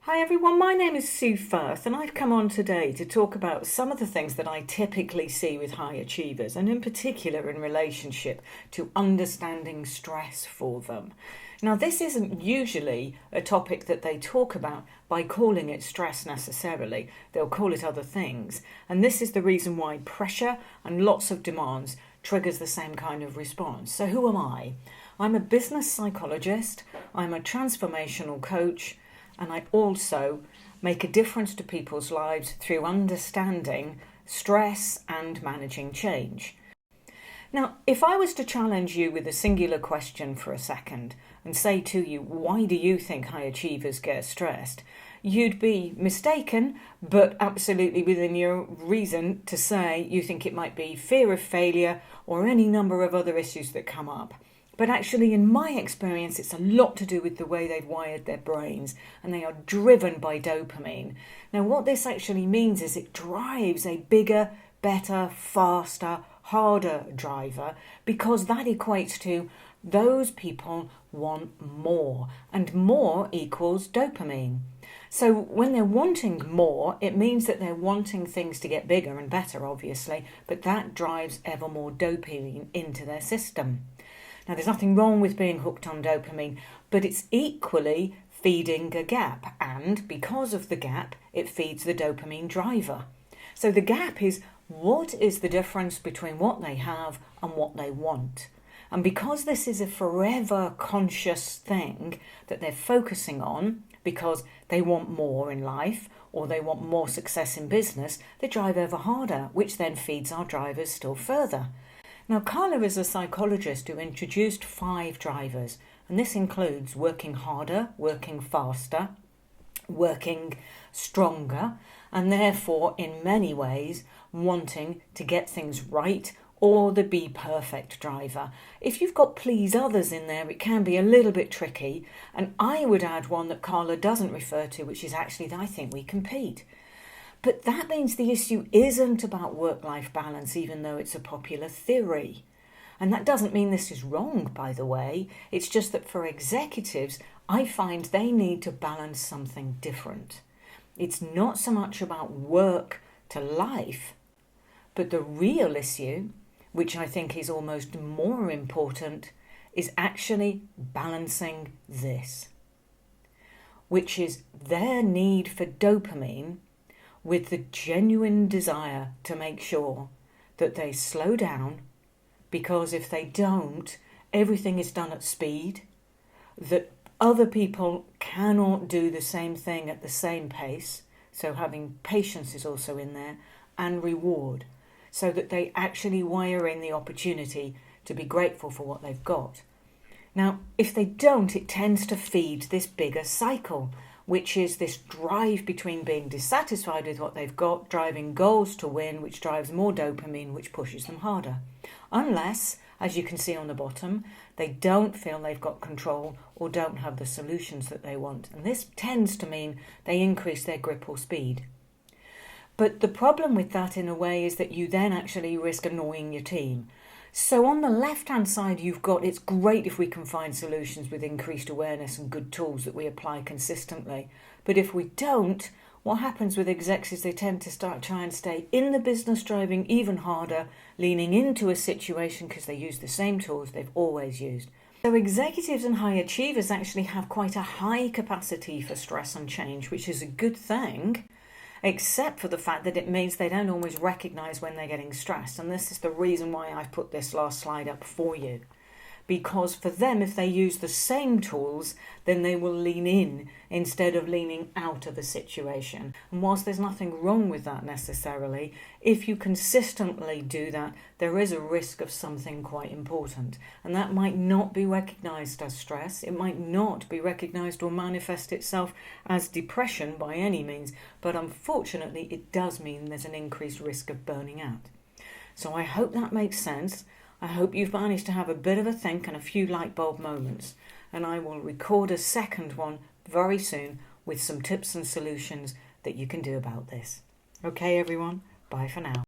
Hi everyone, my name is Sue Firth and I've come on today to talk about some of the things that I typically see with high achievers, and in particular in relationship to understanding stress for them. Now, this isn't usually a topic that they talk about by calling it stress necessarily. They'll call it other things, and this is the reason why pressure and lots of demands triggers the same kind of response. So who am I? I'm a business psychologist, I'm a transformational coach, and I also make a difference to people's lives through understanding stress and managing change. Now, if I was to challenge you with a singular question for a second and say to you, why do you think high achievers get stressed? You'd be mistaken, but absolutely within your reason to say you think it might be fear of failure or any number of other issues that come up. But actually, in my experience, it's a lot to do with the way they've wired their brains, and they are driven by dopamine. Now, what this actually means is it drives a bigger, better, faster, harder driver, because that equates to those people want more, and more equals dopamine. So when they're wanting more, it means that they're wanting things to get bigger and better, obviously, but that drives ever more dopamine into their system. Now, there's nothing wrong with being hooked on dopamine, but it's equally feeding a gap, and because of the gap, it feeds the dopamine driver. So the gap is, what is the difference between what they have and what they want? And because this is a forever conscious thing that they're focusing on, because they want more in life or they want more success in business, they drive ever harder, which then feeds our drivers still further. Now, Carla is a psychologist who introduced 5 drivers, and this includes working harder, working faster, working stronger, and therefore, in many ways, wanting to get things right, or the be perfect driver. If you've got please others in there, it can be a little bit tricky, and I would add one that Carla doesn't refer to, which is actually that I think we compete. But that means the issue isn't about work-life balance, even though it's a popular theory. And that doesn't mean this is wrong, by the way. It's just that for executives, I find they need to balance something different. It's not so much about work to life, but the real issue, which I think is almost more important, is actually balancing this, which is their need for dopamine with the genuine desire to make sure that they slow down, because if they don't, everything is done at speed, that other people cannot do the same thing at the same pace, so having patience is also in there, and reward, so that they actually wire in the opportunity to be grateful for what they've got. Now, if they don't, it tends to feed this bigger cycle, which is this drive between being dissatisfied with what they've got, driving goals to win, which drives more dopamine, which pushes them harder. Unless, as you can see on the bottom, they don't feel they've got control or don't have the solutions that they want. And this tends to mean they increase their grip or speed. But the problem with that, in a way, is that you then actually risk annoying your team. So on the left-hand side, you've got, it's great if we can find solutions with increased awareness and good tools that we apply consistently. But if we don't, what happens with execs is they tend to try and stay in the business, driving even harder, leaning into a situation because they use the same tools they've always used. So executives and high achievers actually have quite a high capacity for stress and change, which is a good thing, except for the fact that it means they don't always recognise when they're getting stressed. And this is the reason why I've put this last slide up for you. Because for them, if they use the same tools, then they will lean in instead of leaning out of a situation. And whilst there's nothing wrong with that necessarily, if you consistently do that, there is a risk of something quite important. And that might not be recognised as stress. It might not be recognised or manifest itself as depression by any means. But unfortunately, it does mean there's an increased risk of burning out. So I hope that makes sense. I hope you've managed to have a bit of a think and a few light bulb moments, and I will record a second one very soon with some tips and solutions that you can do about this. Okay, everyone, bye for now.